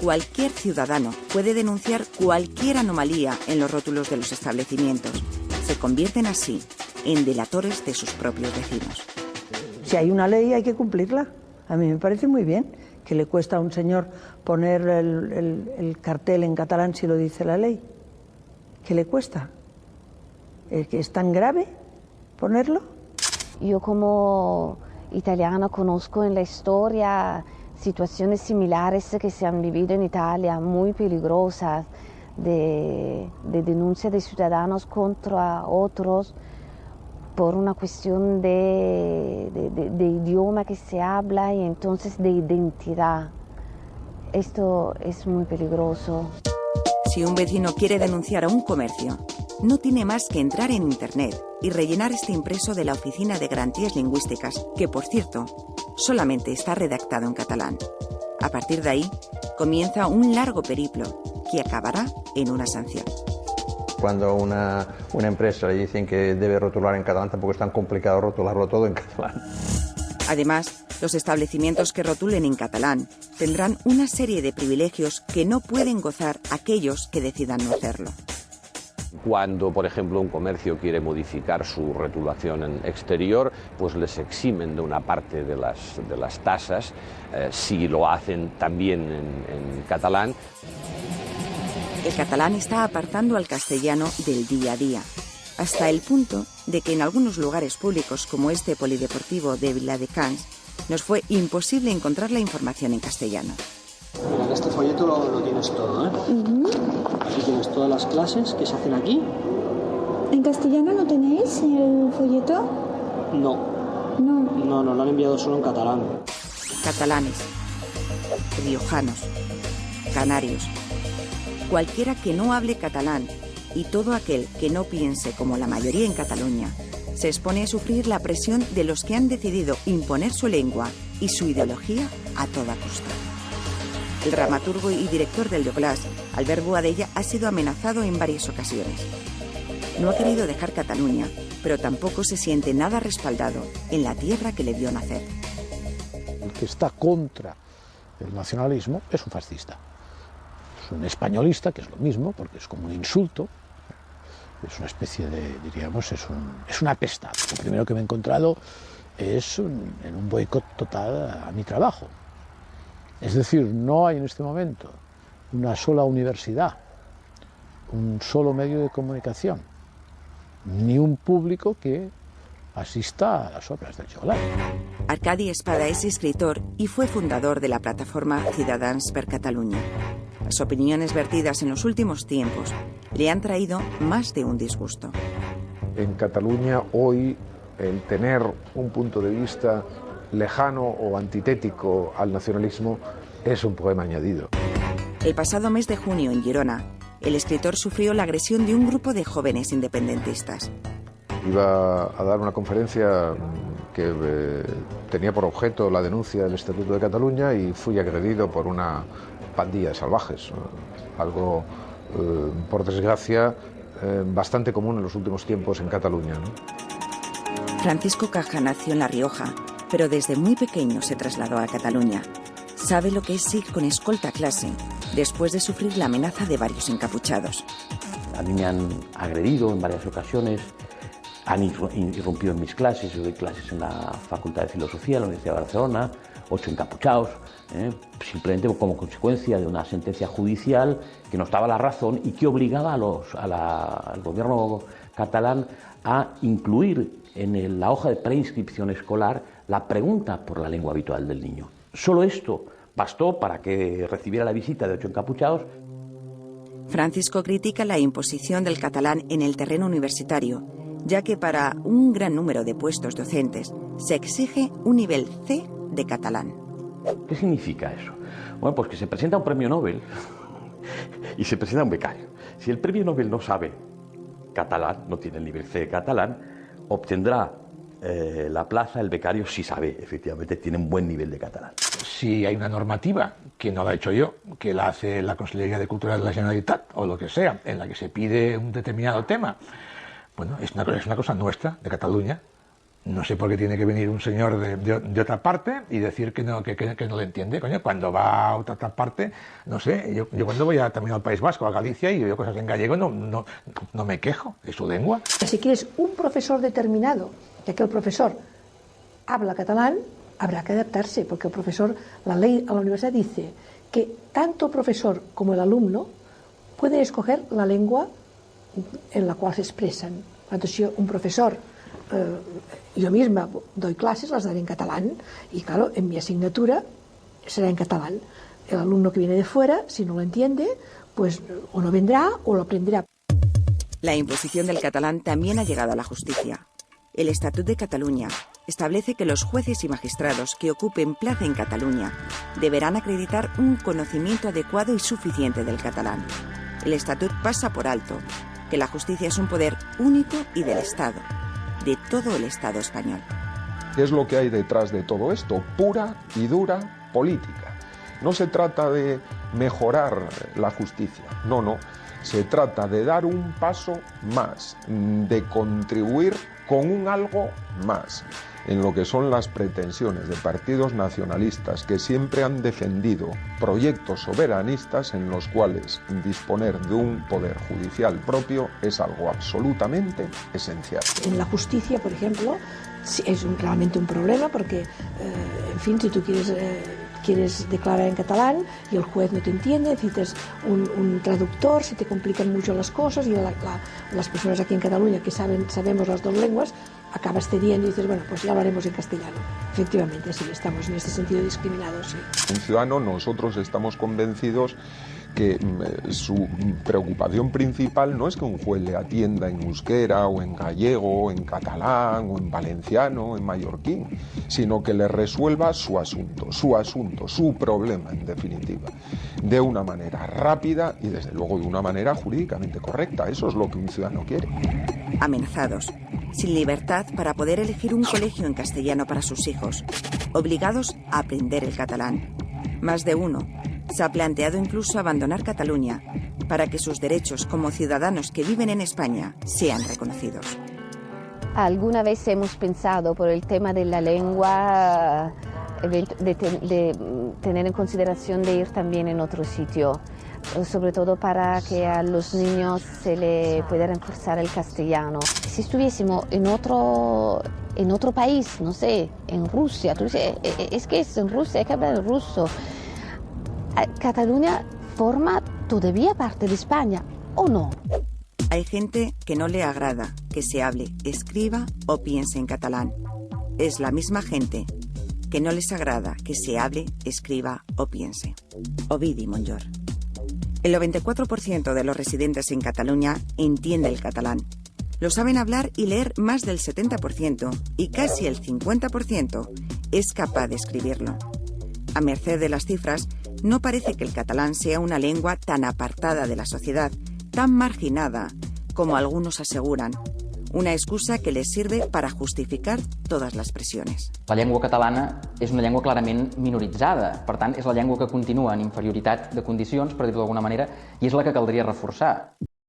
cualquier ciudadano puede denunciar cualquier anomalía en los rótulos de los establecimientos. Se convierten así en delatores de sus propios vecinos. Si hay una ley hay que cumplirla. A mí me parece muy bien. ¿Qué le cuesta a un señor poner el cartel en catalán si lo dice la ley? ¿Qué le cuesta? ¿Es tan grave ponerlo? Yo como italiana conozco en la historia situaciones similares que se han vivido en Italia, muy peligrosas, de denuncia de ciudadanos contra otros por una cuestión de idioma que se habla y entonces de identidad. Esto es muy peligroso. Si un vecino quiere denunciar a un comercio, no tiene más que entrar en Internet y rellenar este impreso de la Oficina de Garantías Lingüísticas, que, por cierto, solamente está redactado en catalán. A partir de ahí, comienza un largo periplo que acabará en una sanción. Cuando una empresa le dicen que debe rotular en catalán, tampoco es tan complicado rotularlo todo en catalán. Además, los establecimientos que rotulen en catalán tendrán una serie de privilegios que no pueden gozar aquellos que decidan no hacerlo. Cuando, por ejemplo, un comercio quiere modificar su rotulación exterior, pues les eximen de una parte de las tasas, si lo hacen también en catalán. El catalán está apartando al castellano del día a día, hasta el punto de que en algunos lugares públicos, como este polideportivo de Viladecans, nos fue imposible encontrar la información en castellano. Mira, en este folleto lo tienes todo, ¿eh? Aquí tienes todas las clases que se hacen aquí. ¿En castellano no tenéis el folleto? No, lo han enviado solo en catalán. Catalanes, riojanos, canarios, cualquiera que no hable catalán y todo aquel que no piense como la mayoría en Cataluña, se expone a sufrir la presión de los que han decidido imponer su lengua y su ideología a toda costa. El dramaturgo y director del Douglas, Albert Boadella, ha sido amenazado en varias ocasiones. No ha querido dejar Cataluña, pero tampoco se siente nada respaldado en la tierra que le vio nacer. El que está contra el nacionalismo es un fascista. Es un españolista, que es lo mismo, porque es como un insulto. Es una especie de, diríamos, es una apestado. Lo primero que me he encontrado es en un boicot total a mi trabajo. Es decir, no hay en este momento una sola universidad, un solo medio de comunicación, ni un público que asista a las obras del Chocolate. Arcadi Espada es escritor y fue fundador de la plataforma Ciutadans per Catalunya. Las opiniones vertidas en los últimos tiempos le han traído más de un disgusto. En Cataluña hoy el tener un punto de vista lejano o antitético al nacionalismo es un problema añadido. El pasado mes de junio en Girona, el escritor sufrió la agresión de un grupo de jóvenes independentistas. Iba a dar una conferencia que tenía por objeto la denuncia del Estatuto de Cataluña y fui agredido por una pandilla de salvajes, algo, por desgracia, bastante común en los últimos tiempos en Cataluña, ¿no? Francisco Caja nació en La Rioja, pero desde muy pequeño se trasladó a Cataluña. Sabe lo que es ir con escolta a clase, después de sufrir la amenaza de varios encapuchados. A mí me han agredido en varias ocasiones, han irrumpido en mis clases. Yo doy clases en la Facultad de Filosofía de la Universidad de Barcelona, 8 encapuchados, simplemente como consecuencia de una sentencia judicial que nos daba la razón y que obligaba al gobierno catalán a incluir en la hoja de preinscripción escolar la pregunta por la lengua habitual del niño. Solo esto bastó para que recibiera la visita de 8 encapuchados. Francisco critica la imposición del catalán en el terreno universitario, ya que para un gran número de puestos docentes se exige un nivel C de catalán. ¿Qué significa eso? Bueno, pues que se presenta un premio Nobel y se presenta un becario. Si el premio Nobel no sabe catalán, no tiene el nivel C de catalán, obtendrá la plaza. El becario sí sabe, efectivamente, tiene un buen nivel de catalán. Si hay una normativa, que no la he hecho yo, que la hace la Consellería de Cultura de la Generalitat, o lo que sea, en la que se pide un determinado tema, bueno, es una cosa nuestra, de Cataluña, No sé por qué tiene que venir un señor de otra parte y decir que no le entiende, coño. Cuando va a otra parte, no sé, yo cuando voy también al País Vasco, a Galicia, y veo cosas en gallego, no me quejo, es su lengua. Si quieres un profesor determinado, ya que el profesor habla catalán, habrá que adaptarse, porque el profesor, la ley a la universidad dice que tanto el profesor como el alumno pueden escoger la lengua en la cual se expresan. Entonces, si un profesor, yo misma doy clases, las daré en catalán, y claro, en mi asignatura será en catalán. El alumno que viene de fuera, si no lo entiende, pues o no vendrá o lo aprenderá. La imposición del catalán también ha llegado a la justicia. El Estatut de Cataluña establece que los jueces y magistrados que ocupen plaza en Cataluña deberán acreditar un conocimiento adecuado y suficiente del catalán. El Estatut pasa por alto que la justicia es un poder único y del Estado, de todo el Estado español. ¿Qué es lo que hay detrás de todo esto? Pura y dura política. No se trata de mejorar la justicia, no. Se trata de dar un paso más, de contribuir con un algo más en lo que son las pretensiones de partidos nacionalistas que siempre han defendido proyectos soberanistas en los cuales disponer de un poder judicial propio es algo absolutamente esencial. En la justicia, por ejemplo, es realmente un problema porque, en fin, si tú quieres declarar en catalán y el juez no te entiende, necesitas un traductor, se te complican mucho las cosas y las personas aquí en Cataluña que sabemos las dos lenguas, acabas cediendo y dices, bueno, pues ya lo haremos en castellano. Efectivamente, sí, estamos en este sentido discriminados. Sí. Un ciudadano, nosotros estamos convencidos que su preocupación principal no es que un juez le atienda en euskera o en gallego, o en catalán o en valenciano o en mallorquín, sino que le resuelva su asunto, su problema en definitiva, de una manera rápida y desde luego de una manera jurídicamente correcta. Eso es lo que un ciudadano quiere. Amenazados, sin libertad para poder elegir un colegio en castellano para sus hijos, obligados a aprender el catalán. Más de uno se ha planteado incluso abandonar Cataluña para que sus derechos como ciudadanos que viven en España sean reconocidos. Alguna vez hemos pensado por el tema de la lengua, de tener en consideración de ir también en otro sitio, sobre todo para que a los niños se le pueda reforzar el castellano. Si estuviésemos en otro país, no sé, en Rusia, tú dices, es que es en Rusia, hay que hablar ruso. ¿Cataluña forma todavía parte de España o no? Hay gente que no le agrada que se hable, escriba o piense en catalán. Es la misma gente que no les agrada que se hable, escriba o piense. Ovidi Montllor. El 94% de los residentes en Cataluña entiende el catalán. Lo saben hablar y leer más del 70% y casi el 50% es capaz de escribirlo. A merced de las cifras, no parece que el catalán sea una lengua tan apartada de la sociedad, tan marginada como algunos aseguran. Una excusa que les sirve para justificar todas les pressions. La llengua catalana és una llengua clarament minoritzada, per tant, és la llengua que continua en inferioritat de condicions, per dir-ho d'alguna manera, i és la que caldria reforçar.